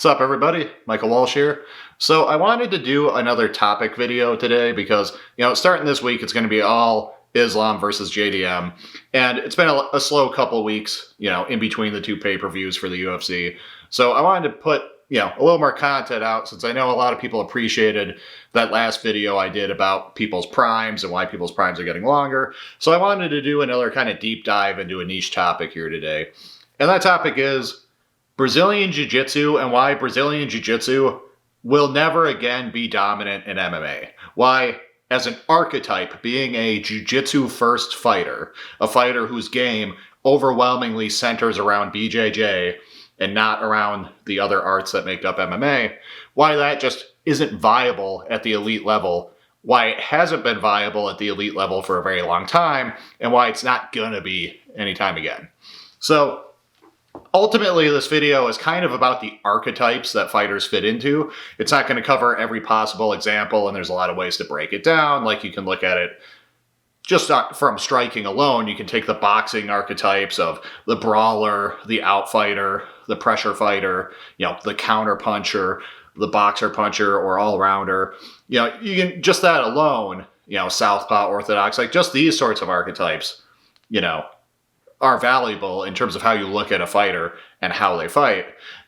What's up, everybody? Michael Walsh here. So I wanted to do another topic video today because, starting this week, it's going to be all Islam versus JDM. And it's been a slow couple weeks, in between the two pay-per-views for the UFC. So I wanted to put, a little more content out since I know a lot of people appreciated that last video I did about people's primes and why people's primes are getting longer. So I wanted to do another kind of deep dive into a niche topic here today. And that topic is Brazilian Jiu-Jitsu and why Brazilian Jiu-Jitsu will never again be dominant in MMA. Why, as an archetype, being a Jiu-Jitsu first fighter, a fighter whose game overwhelmingly centers around BJJ and not around the other arts that make up MMA, why that just isn't viable at the elite level, why it hasn't been viable at the elite level for a very long time, and why it's not gonna be anytime again. So, ultimately, this video is kind of about the archetypes that fighters fit into. It's not going to cover every possible example, and there's a lot of ways to break it down. Like, you can look at it just not from striking alone. You can take the boxing archetypes of the brawler, the outfighter, the pressure fighter, the counter puncher, the boxer puncher, or all-rounder. You can, just that alone, southpaw, orthodox, like just these sorts of archetypes, are valuable in terms of how you look at a fighter and how they fight.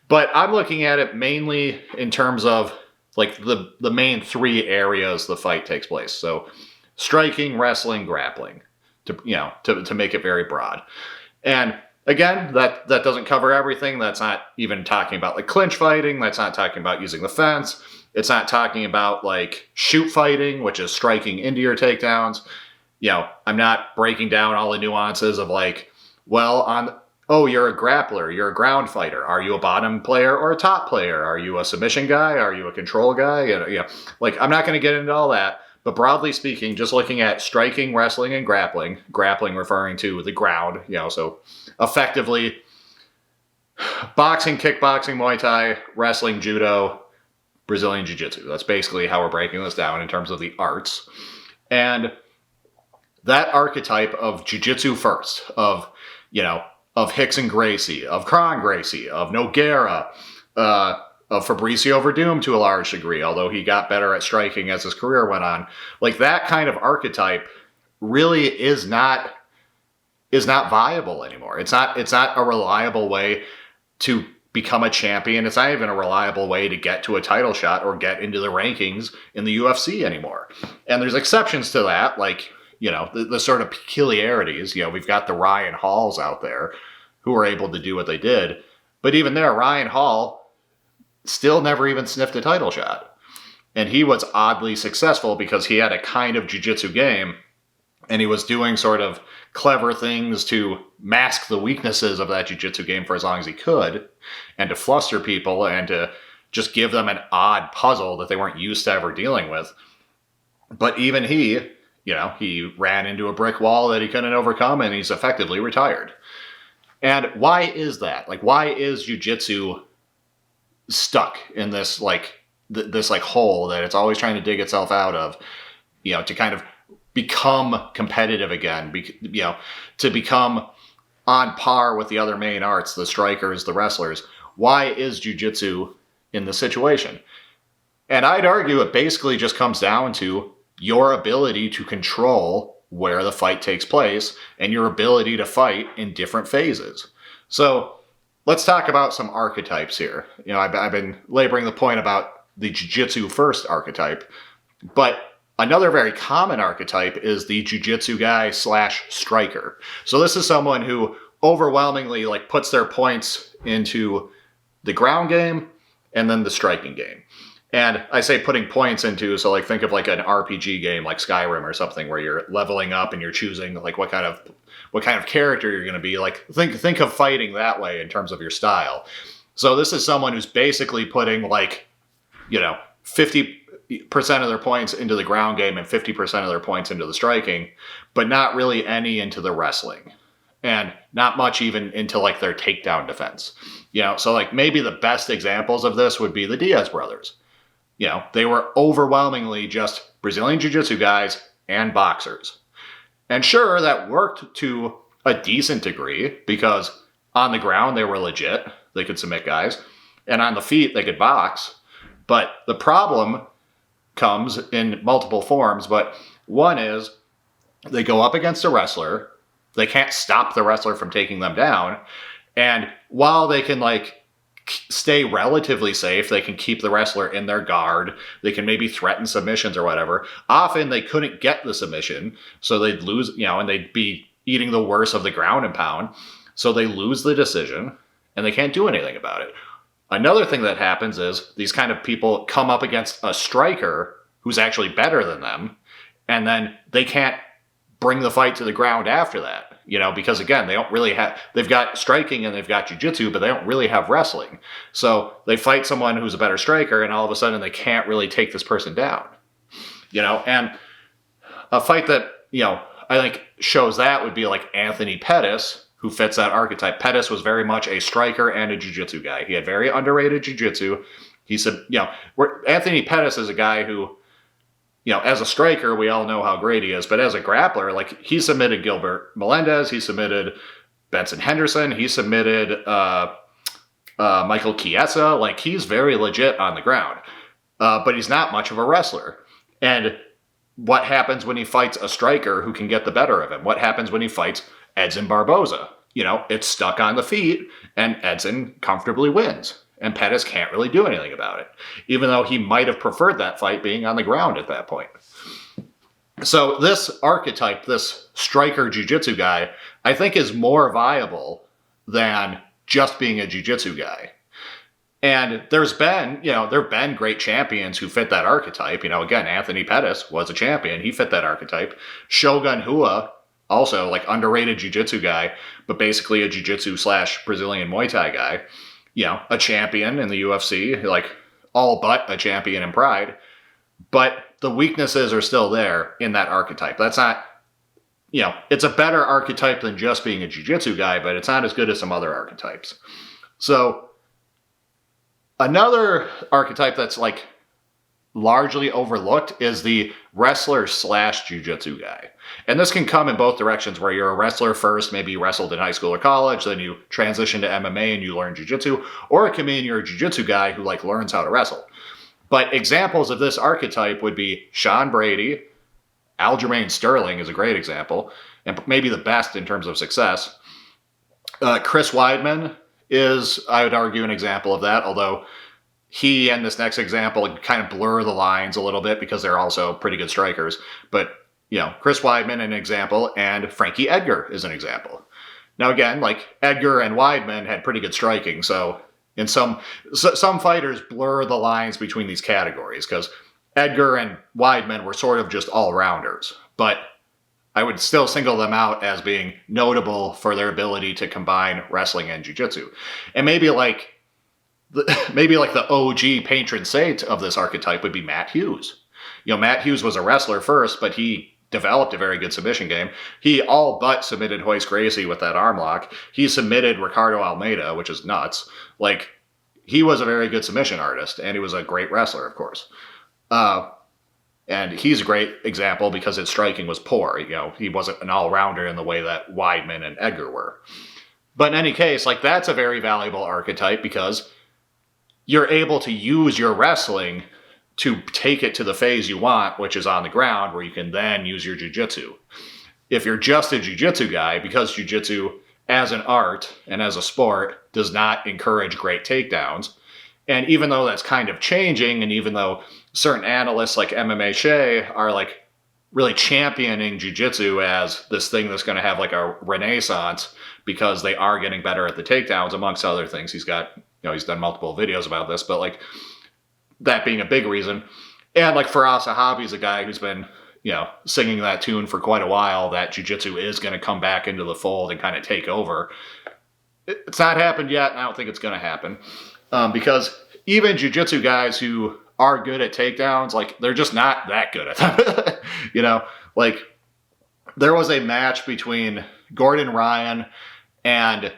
But I'm looking at it mainly in terms of like the main three areas the fight takes place. So striking, wrestling, grappling, to make it very broad. And again, that doesn't cover everything. That's not even talking about like clinch fighting. That's not talking about using the fence. It's not talking about like shoot fighting, which is striking into your takedowns. I'm not breaking down all the nuances of like, you're a grappler, you're a ground fighter. Are you a bottom player or a top player? Are you a submission guy? Are you a control guy? I'm not going to get into all that. But broadly speaking, just looking at striking, wrestling, and grappling referring to the ground, so effectively boxing, kickboxing, Muay Thai, wrestling, judo, Brazilian Jiu-Jitsu. That's basically how we're breaking this down in terms of the arts. And that archetype of Jiu-Jitsu first, of Rickson Gracie, of Kron Gracie, of Nogueira, of Fabricio Verdum to a large degree, although he got better at striking as his career went on. Like that kind of archetype really is not viable anymore. It's not a reliable way to become a champion. It's not even a reliable way to get to a title shot or get into the rankings in the UFC anymore. And there's exceptions to that, like the sort of peculiarities. We've got the Ryan Halls out there who were able to do what they did. But even there, Ryan Hall still never even sniffed a title shot. And he was oddly successful because he had a kind of jiu-jitsu game, and he was doing sort of clever things to mask the weaknesses of that jiu-jitsu game for as long as he could, and to fluster people and to just give them an odd puzzle that they weren't used to ever dealing with. But even he ran into a brick wall that he couldn't overcome, and he's effectively retired. And why is that? Like, why is jiu-jitsu stuck in this hole that it's always trying to dig itself out of, to kind of become competitive again, to become on par with the other main arts, the strikers, the wrestlers? Why is jiu-jitsu in this situation? And I'd argue it basically just comes down to your ability to control where the fight takes place and your ability to fight in different phases. So let's talk about some archetypes here. I've been laboring the point about the jiu-jitsu first archetype, but another very common archetype is the jiu-jitsu guy / striker. So this is someone who overwhelmingly puts their points into the ground game and then the striking game. And I say putting points into, so think of an RPG game like Skyrim or something where you're leveling up and you're choosing what kind of character you're going to be. Think of fighting that way in terms of your style. So this is someone who's basically putting 50% of their points into the ground game and 50% of their points into the striking, but not really any into the wrestling. And not much even into their takedown defense. So maybe the best examples of this would be the Diaz brothers. They were overwhelmingly just Brazilian Jiu-Jitsu guys and boxers. And sure, that worked to a decent degree because on the ground they were legit. They could submit guys. And on the feet, they could box. But the problem comes in multiple forms. But one is they go up against a wrestler. They can't stop the wrestler from taking them down. And while they can stay relatively safe, they can keep the wrestler in their guard. They can maybe threaten submissions or whatever. Often they couldn't get the submission, so they'd lose, and they'd be eating the worst of the ground and pound. So they lose the decision and they can't do anything about it. Another thing that happens is these kind of people come up against a striker who's actually better than them, and then they can't bring the fight to the ground after that. Because again, they've got striking and they've got jiu-jitsu, but they don't really have wrestling. So they fight someone who's a better striker and all of a sudden they can't really take this person down. And a fight that, I think shows that would be like Anthony Pettis, who fits that archetype. Pettis was very much a striker and a jiu-jitsu guy. He had very underrated jiu-jitsu. He said, Anthony Pettis is a guy who, as a striker, we all know how great he is, but as a grappler, he submitted Gilbert Melendez, he submitted Benson Henderson, he submitted Michael Chiesa. He's very legit on the ground, but he's not much of a wrestler. And what happens when he fights a striker who can get the better of him? What happens when he fights Edson Barboza? It's stuck on the feet, and Edson comfortably wins. And Pettis can't really do anything about it, even though he might have preferred that fight being on the ground at that point. So this archetype, this striker jiu-jitsu guy, I think is more viable than just being a jiu-jitsu guy. And there have been great champions who fit that archetype. Again, Anthony Pettis was a champion. He fit that archetype. Shogun Rua, also underrated jiu-jitsu guy, but basically a jiu-jitsu / Brazilian Muay Thai guy. A champion in the UFC, all but a champion in Pride. But the weaknesses are still there in that archetype. That's not, it's a better archetype than just being a jiu-jitsu guy, but it's not as good as some other archetypes. So another archetype that's largely overlooked is the wrestler / jiu-jitsu guy. And this can come in both directions, where you're a wrestler first, maybe you wrestled in high school or college, then you transition to MMA and you learn jiu-jitsu, or it can mean you're a jiu-jitsu guy who learns how to wrestle. But examples of this archetype would be Sean Brady, Aljamain Sterling is a great example, and maybe the best in terms of success. Chris Weidman is, I would argue, an example of that, although he and this next example kind of blur the lines a little bit because they're also pretty good strikers. But, Chris Weidman, an example, and Frankie Edgar is an example. Now, again, Edgar and Weidman had pretty good striking. So in some fighters blur the lines between these categories because Edgar and Weidman were sort of just all-rounders. But I would still single them out as being notable for their ability to combine wrestling and jiu-jitsu. And maybe the OG patron saint of this archetype would be Matt Hughes. Matt Hughes was a wrestler first, but he developed a very good submission game. He all but submitted Royce Gracie with that arm lock. He submitted Ricardo Almeida, which is nuts. He was a very good submission artist, and he was a great wrestler, of course. And he's a great example because his striking was poor. He wasn't an all-rounder in the way that Weidman and Edgar were. But in any case, that's a very valuable archetype because you're able to use your wrestling to take it to the phase you want, which is on the ground, where you can then use your jiu-jitsu. If you're just a jiu-jitsu guy, because jiu-jitsu as an art and as a sport does not encourage great takedowns, and even though that's kind of changing, and even though certain analysts like MMA Shea are really championing jiu-jitsu as this thing that's going to have a renaissance because they are getting better at the takedowns, amongst other things. He's got, he's done multiple videos about this, but that being a big reason. And Firas Zahabi's a guy who's been, singing that tune for quite a while, that jiu-jitsu is going to come back into the fold and kind of take over. It's not happened yet, and I don't think it's going to happen. Because even jiu-jitsu guys who are good at takedowns, they're just not that good at them. There was a match between Gordon Ryan and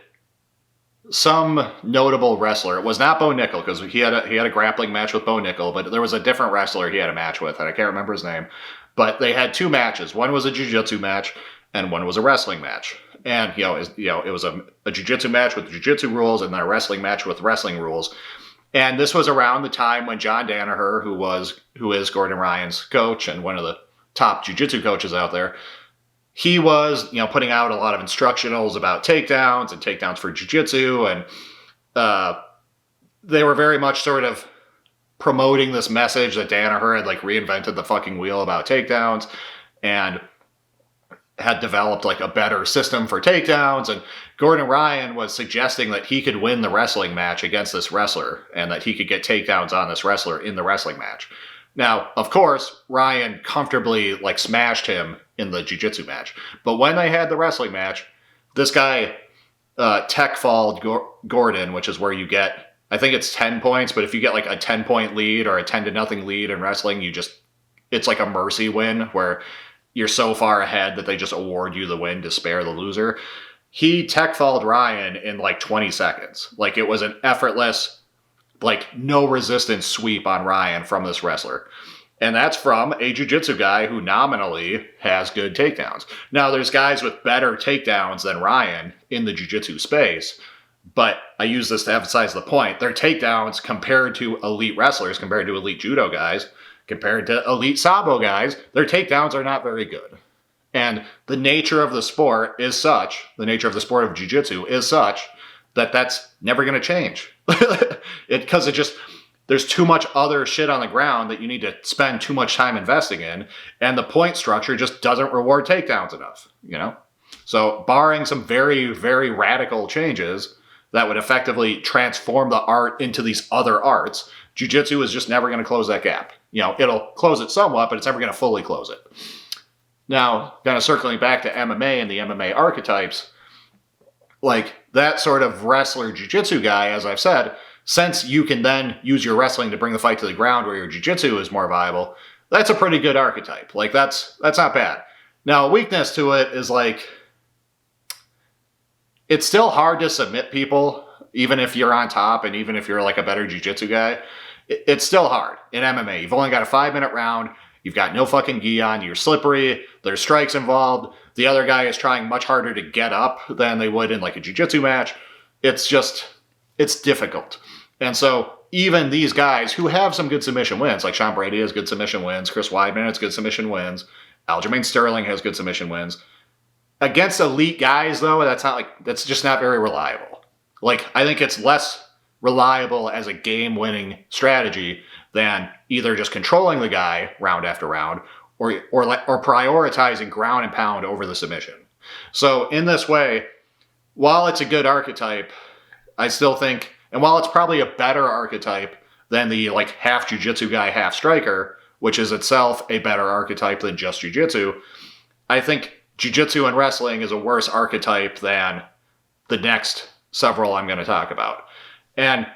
some notable wrestler. It was not Bo Nickel, because he had a grappling match with Bo Nickel, but there was a different wrestler he had a match with, and I can't remember his name. But they had two matches. One was a jiu-jitsu match, and one was a wrestling match. And it was a jiu-jitsu match with jiu-jitsu rules, and then a wrestling match with wrestling rules. And this was around the time when John Danaher, who is Gordon Ryan's coach and one of the top jiu-jitsu coaches out there, he was, putting out a lot of instructionals about takedowns and takedowns for jiu-jitsu, and they were very much sort of promoting this message that Danaher had like reinvented the fucking wheel about takedowns and had developed like a better system for takedowns. And Gordon Ryan was suggesting that he could win the wrestling match against this wrestler and that he could get takedowns on this wrestler in the wrestling match. Now, of course, Ryan comfortably like smashed him in the jiu-jitsu match. But when they had the wrestling match, this guy tech-falled Gordon, which is where you get, I think it's 10 points, but if you get like a 10-point lead or a 10-0 lead in wrestling, it's like a mercy win where you're so far ahead that they just award you the win to spare the loser. He tech-falled Ryan in like 20 seconds. Like it was an effortless, like no resistance sweep on Ryan from this wrestler. And that's from a jiu-jitsu guy who nominally has good takedowns. Now, there's guys with better takedowns than Ryan in the jiu-jitsu space, but I use this to emphasize the point. Their takedowns compared to elite wrestlers, compared to elite judo guys, compared to elite sambo guys, their takedowns are not very good. And the nature of the sport is such, the nature of the sport of jiu-jitsu is such that that's never going to change. Because there's too much other shit on the ground that you need to spend too much time investing in, and the point structure just doesn't reward takedowns enough, So barring some very, very radical changes that would effectively transform the art into these other arts, jiu-jitsu is just never going to close that gap. It'll close it somewhat, but it's never going to fully close it. Now, kind of circling back to MMA and the MMA archetypes, like that sort of wrestler jiu-jitsu guy, as I've said, since you can then use your wrestling to bring the fight to the ground where your jiu-jitsu is more viable, that's a pretty good archetype. Like that's not bad. Now, a weakness to it is like, it's still hard to submit people, even if you're on top and even if you're like a better jiu-jitsu guy. It's still hard in MMA. You've only got a 5-minute round. You've got no fucking gi on. You're slippery. There's strikes involved. The other guy is trying much harder to get up than they would in like a jiu-jitsu match. It's difficult. And so even these guys who have some good submission wins, like Sean Brady has good submission wins, Chris Weidman has good submission wins, Aljamain Sterling has good submission wins. Against elite guys, though, that's just not very reliable. Like, I think it's less reliable as a game-winning strategy than either just controlling the guy round after round or prioritizing ground and pound over the submission. So in this way, while it's a good archetype, I still think, and while it's probably a better archetype than the like half jiu-jitsu guy, half striker, which is itself a better archetype than just jiu-jitsu, I think jiu-jitsu and wrestling is a worse archetype than the next several I'm going to talk about. And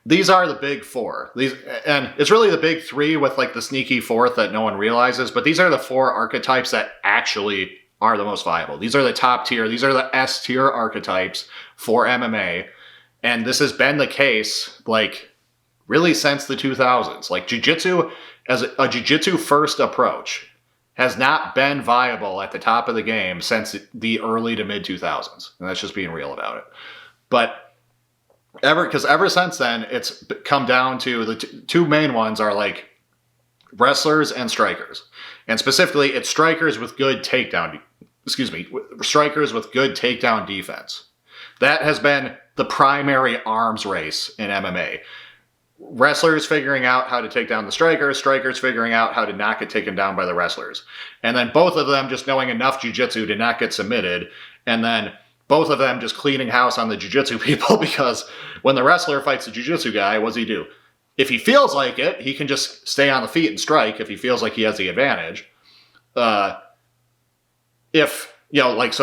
these are the big four. And it's really the big three with like the sneaky fourth that no one realizes, but these are the four archetypes that actually are the most viable. These are the top tier. These are the S tier archetypes for MMA. And this has been the case like really since the 2000s. Like jiu-jitsu as a jiu-jitsu first approach has not been viable at the top of the game since the early to mid 2000s. And that's just being real about it. But ever since then, it's come down to the two main ones are like wrestlers and strikers. And specifically, it's strikers with good takedown defense. That has been the primary arms race in MMA. Wrestlers figuring out how to take down the strikers, strikers figuring out how to not get taken down by the wrestlers. And then both of them just knowing enough jiu-jitsu to not get submitted, and then both of them just cleaning house on the jiu-jitsu people, because when the wrestler fights the jiu-jitsu guy, what does he do? If he feels like it, he can just stay on the feet and strike if he feels like he has the advantage. So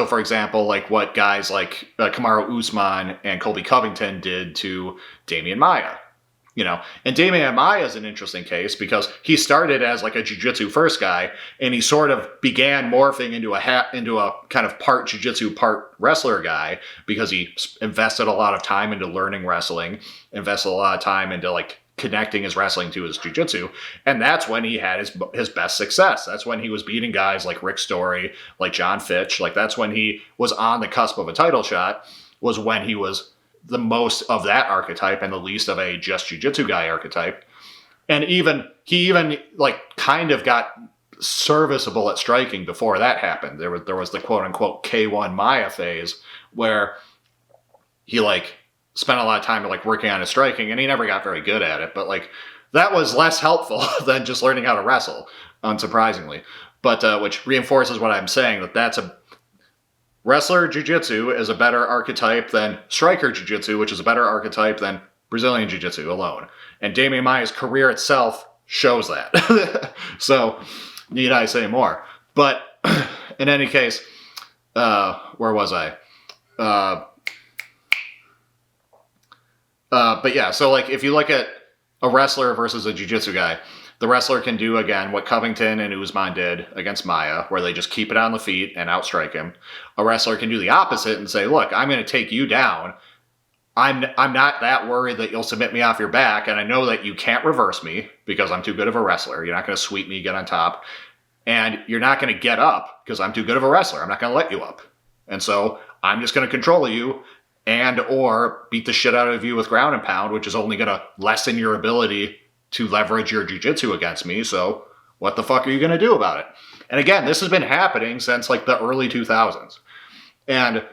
for example, like what guys like Kamaru Usman and Colby Covington did to Damian Maia. And Damian Maia is an interesting case because he started as like a jiu-jitsu first guy, and he sort of began morphing into a kind of part jiu-jitsu, part wrestler guy because he invested a lot of time into learning wrestling, invested a lot of time into like connecting his wrestling to his jiu-jitsu, and that's when he had his best success. That's when he was beating guys like Rick Story, like John Fitch. Like that's when he was on the cusp of a title shot, was when he was the most of that archetype and the least of a just jiu-jitsu guy archetype. And he even like kind of got serviceable at striking before that happened. There was the quote unquote K1 Maya phase where he like spent a lot of time like working on his striking, and he never got very good at it. But like that was less helpful than just learning how to wrestle, unsurprisingly. But which reinforces what I'm saying, that that's a wrestler jiu-jitsu is a better archetype than striker jiu-jitsu, which is a better archetype than Brazilian jiu-jitsu alone. And Damian Maia's career itself shows that. So, need I say more? But in any case, where was I? But yeah, so like if you look at a wrestler versus a jiu-jitsu guy, the wrestler can do, again, what Covington and Usman did against Maia, where they just keep it on the feet and outstrike him. A wrestler can do the opposite and say, look, I'm going to take you down. I'm not that worried that you'll submit me off your back, and I know that you can't reverse me because I'm too good of a wrestler. You're not going to sweep me, get on top. And you're not going to get up because I'm too good of a wrestler. I'm not going to let you up. And so I'm just going to control you and or beat the shit out of you with ground and pound, which is only going to lessen your ability to leverage your jiu-jitsu against me. So what the fuck are you going to do about it? And again, this has been happening since like the early 2000s. And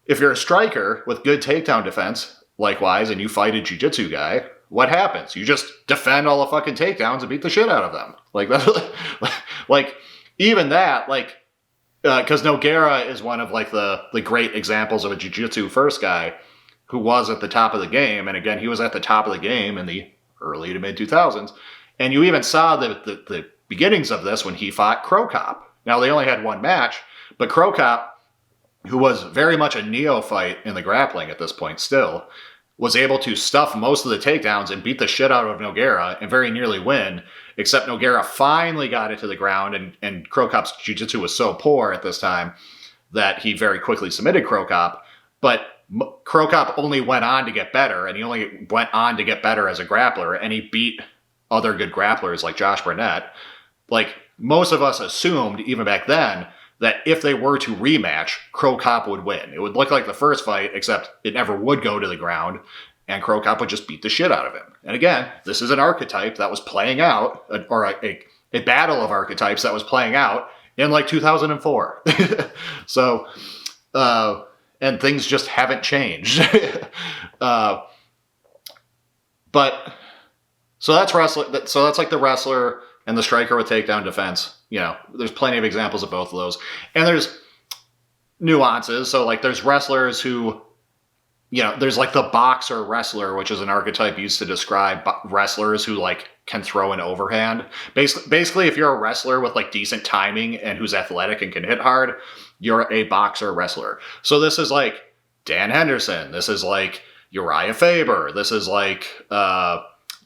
if you're a striker with good takedown defense, likewise, and you fight a jiu-jitsu guy, what happens? You just defend all the fucking takedowns and beat the shit out of them. Like that, like even that, like, because Nogueira is one of like the great examples of a jiu-jitsu first guy who was at the top of the game. And again, he was at the top of the game in the early to mid 2000s. And you even saw the beginnings of this when he fought Crow Cop. Now they only had one match, but Crow Cop, who was very much a neophyte in the grappling at this point still, was able to stuff most of the takedowns and beat the shit out of Nogueira and very nearly win, except Nogueira finally got it to the ground, and Crow Cop's jiu-jitsu was so poor at this time that he very quickly submitted Crow Cop. But Crow Cop only went on to get better, and he only went on to get better as a grappler, and he beat other good grapplers like Josh Burnett. Like, most of us assumed, even back then, that if they were to rematch, Crow Cop would win. It would look like the first fight, except it never would go to the ground, and Crow Cop would just beat the shit out of him. And again, this is an archetype that was playing out, or a battle of archetypes that was playing out in like 2004. So, and things just haven't changed. But, so that's wrestler. So that's like the wrestler and the striker with takedown defense. You know, there's plenty of examples of both of those. And there's nuances. So like there's wrestlers who, you know, there's like the boxer wrestler, which is an archetype used to describe wrestlers who like can throw an overhand. Basically, if you're a wrestler with like decent timing and who's athletic and can hit hard, you're a boxer wrestler. So this is like Dan Henderson. This is like Uriah Faber. This is like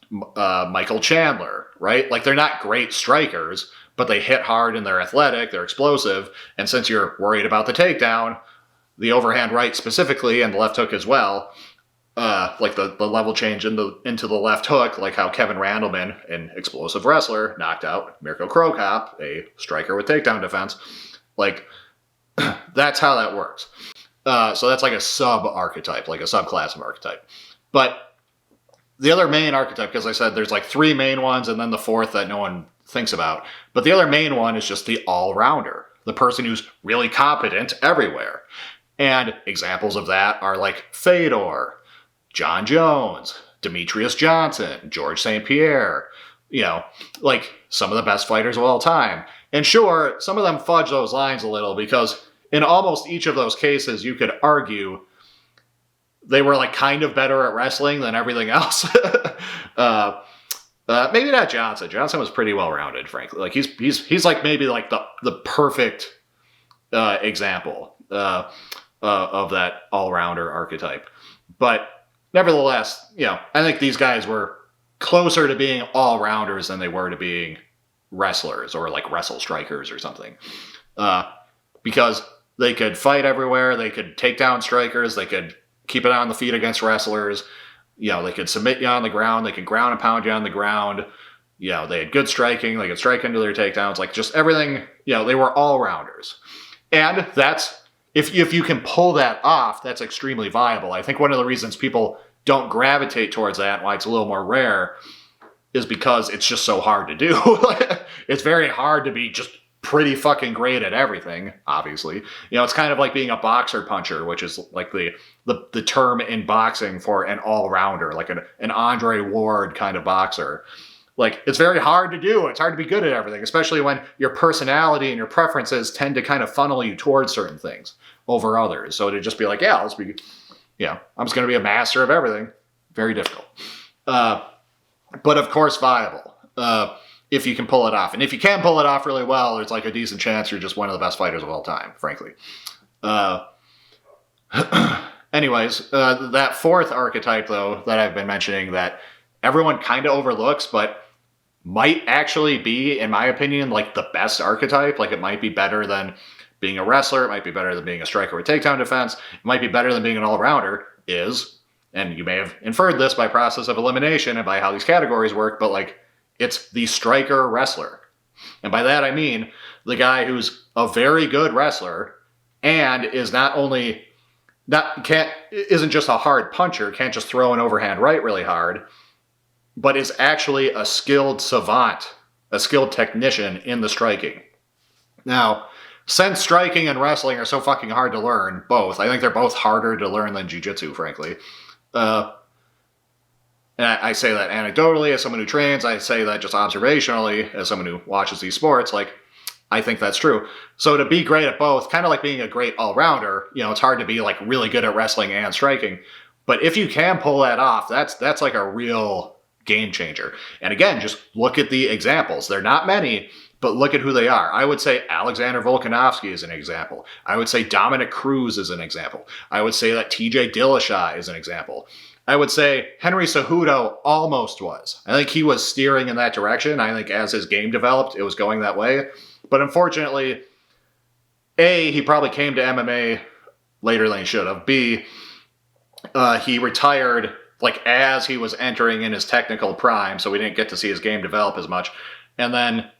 Michael Chandler, right? Like they're not great strikers, but they hit hard and they're athletic, they're explosive. And since you're worried about the takedown, the overhand right specifically, and the left hook as well, like the level change into the left hook, like how Kevin Randleman, an explosive wrestler, knocked out Mirko Crow Cop, a striker with takedown defense. Like, that's how that works. So that's like a sub-archetype, like a subclass of archetype. But the other main archetype, because I said there's like three main ones and then the fourth that no one thinks about. But the other main one is just the all-rounder, the person who's really competent everywhere. And examples of that are like Fedor, John Jones, Demetrius Johnson, George St. Pierre, you know, like some of the best fighters of all time. And sure, some of them fudge those lines a little because in almost each of those cases, you could argue they were like kind of better at wrestling than everything else. Maybe not Johnson. Johnson was pretty well-rounded, frankly. Like he's like maybe like the perfect example of that all-rounder archetype. But nevertheless, you know, I think these guys were closer to being all-rounders than they were to being wrestlers or like wrestle strikers or something. Because they could fight everywhere, they could take down strikers, they could keep it on the feet against wrestlers, you know, they could submit you on the ground, they could ground and pound you on the ground, you know, they had good striking, they could strike into their takedowns, like just everything, you know, they were all-rounders. And that's if you can pull that off, that's extremely viable. I think one of the reasons people don't gravitate towards that, and why it's a little more rare, is because it's just so hard to do. It's very hard to be just pretty fucking great at everything, obviously. You know, it's kind of like being a boxer puncher, which is like the term in boxing for an all-rounder, like an Andre Ward kind of boxer. Like, it's very hard to do. It's hard to be good at everything, especially when your personality and your preferences tend to kind of funnel you towards certain things over others. So to just be like, I'm just going to be a master of everything. Very difficult. But of course viable. If you can pull it off. And if you can pull it off really well, there's like a decent chance you're just one of the best fighters of all time, frankly. Anyways, that fourth archetype, though, that I've been mentioning that everyone kind of overlooks, but might actually be, in my opinion, like the best archetype. Like, it might be better than being a wrestler. It might be better than being a striker with takedown defense. It might be better than being an all-rounder is, and you may have inferred this by process of elimination and by how these categories work, but like, it's the striker wrestler. And by that I mean the guy who's a very good wrestler and is isn't just a hard puncher, can't just throw an overhand right really hard, but is actually a skilled savant, a skilled technician in the striking. Now, since striking and wrestling are so fucking hard to learn, both, I think they're both harder to learn than jiu-jitsu, frankly. And I say that anecdotally as someone who trains. I say that just observationally as someone who watches these sports. Like, I think that's true. So to be great at both, kind of like being a great all-rounder, you know, it's hard to be like really good at wrestling and striking. But if you can pull that off, that's like a real game changer. And again, just look at the examples. They're not many, but look at who they are. I would say Alexander Volkanovski is an example. I would say Dominic Cruz is an example. I would say that TJ Dillashaw is an example. I would say Henry Cejudo almost was. I think he was steering in that direction. I think as his game developed, it was going that way. But unfortunately, A, he probably came to MMA later than he should have. B, he retired like as he was entering in his technical prime, so we didn't get to see his game develop as much. And then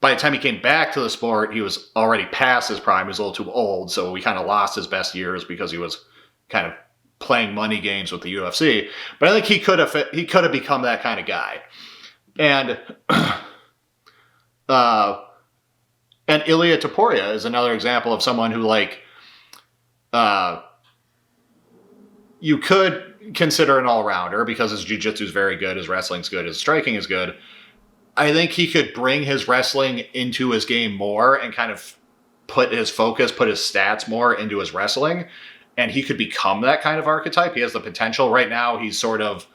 by the time he came back to the sport, he was already past his prime. He was a little too old, so we kind of lost his best years because he was kind of playing money games with the UFC. But I think he could have become that kind of guy. And Ilia Topuria is another example of someone who, like, you could consider an all-rounder because his jiu-jitsu is very good, his wrestling's good, his striking is good. I think he could bring his wrestling into his game more and kind of put his focus, put his stats more into his wrestling, and he could become that kind of archetype. He has the potential. Right now, he's sort of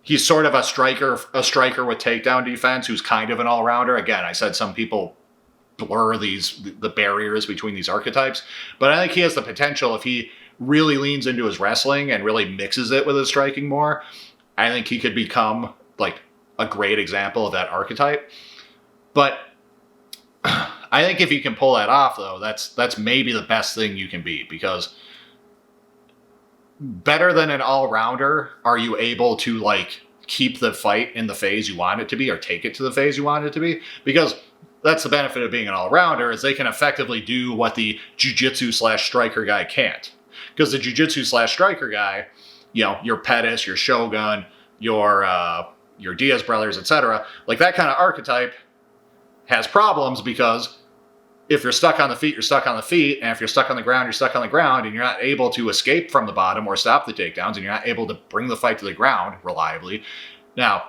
a striker with takedown defense who's kind of an all-rounder. Again, I said some people blur the barriers between these archetypes, but I think he has the potential if he really leans into his wrestling and really mixes it with his striking more. I think he could become like a great example of that archetype. But I think if you can pull that off, though, that's maybe the best thing you can be, because better than an all-rounder, are you able to like keep the fight in the phase you want it to be or take it to the phase you want it to be? Because that's the benefit of being an all-rounder, is they can effectively do what the jiu-jitsu/striker guy can't. Because the jiu-jitsu/striker guy, you know, your Pettis, your Shogun, your Diaz brothers, etc., like that kind of archetype has problems, because if you're stuck on the feet, you're stuck on the feet, and if you're stuck on the ground, you're stuck on the ground, and you're not able to escape from the bottom or stop the takedowns, and you're not able to bring the fight to the ground reliably. Now,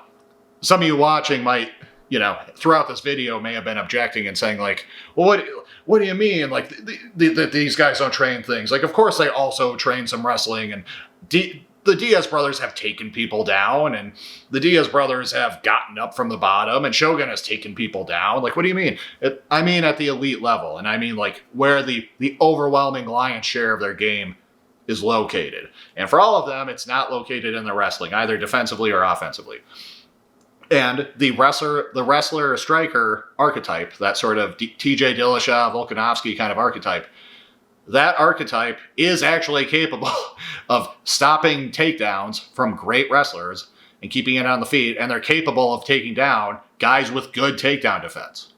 some of you watching might, you know, throughout this video may have been objecting and saying like, well, what do you mean? Like, these guys don't train things. Like, of course they also train some wrestling, and the Diaz brothers have taken people down, and the Diaz brothers have gotten up from the bottom, and Shogun has taken people down. Like, what do you mean? I mean at the elite level, and I mean like where the overwhelming lion's share of their game is located. And for all of them, it's not located in the wrestling, either defensively or offensively. And the wrestler striker archetype, that sort of TJ Dillashaw, Volkanovski kind of archetype, that archetype is actually capable of stopping takedowns from great wrestlers and keeping it on the feet, and they're capable of taking down guys with good takedown defense.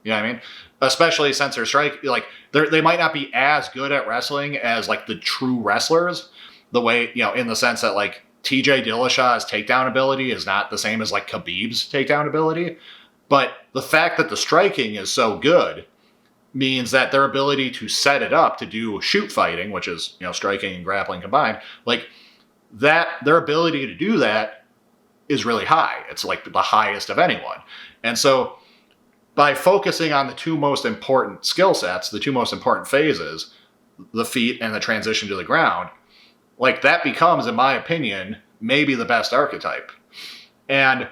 You know what I mean? Especially since they might not be as good at wrestling as like the true wrestlers. The way, in the sense that like TJ Dillashaw's takedown ability is not the same as like Khabib's takedown ability. But the fact that the striking is so good means that their ability to set it up to do shoot fighting, which is, striking and grappling combined, like that, their ability to do that is really high. It's like the highest of anyone. And so by focusing on the two most important skill sets, the two most important phases, the feet and the transition to the ground, like that becomes, in my opinion, maybe the best archetype. And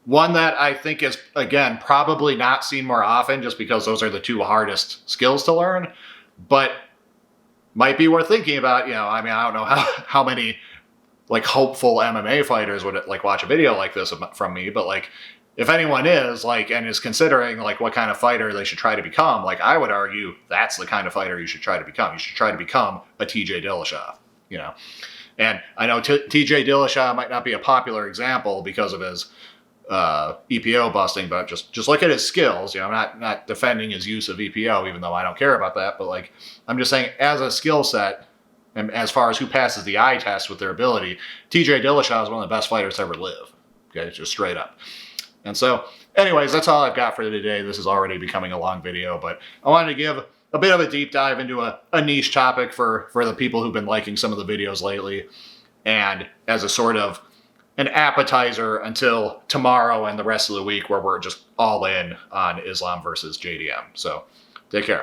one that I think is, again, probably not seen more often just because those are the two hardest skills to learn, but might be worth thinking about. I mean, I don't know how many like hopeful MMA fighters would like watch a video like this from me, but like if anyone is like and is considering like what kind of fighter they should try to become, like I would argue that's the kind of fighter you should try to become. You should try to become a TJ Dillashaw, And I know TJ Dillashaw might not be a popular example because of his EPO busting, but just look at his skills. I'm not defending his use of EPO, even though I don't care about that. But like, I'm just saying, as a skill set, and as far as who passes the eye test with their ability, TJ Dillashaw is one of the best fighters to ever live. Okay, just straight up. And so, anyways, that's all I've got for today. This is already becoming a long video, but I wanted to give a bit of a deep dive into a niche topic for the people who've been liking some of the videos lately, and as a sort of an appetizer until tomorrow and the rest of the week where we're just all in on Islam versus JDM. So take care.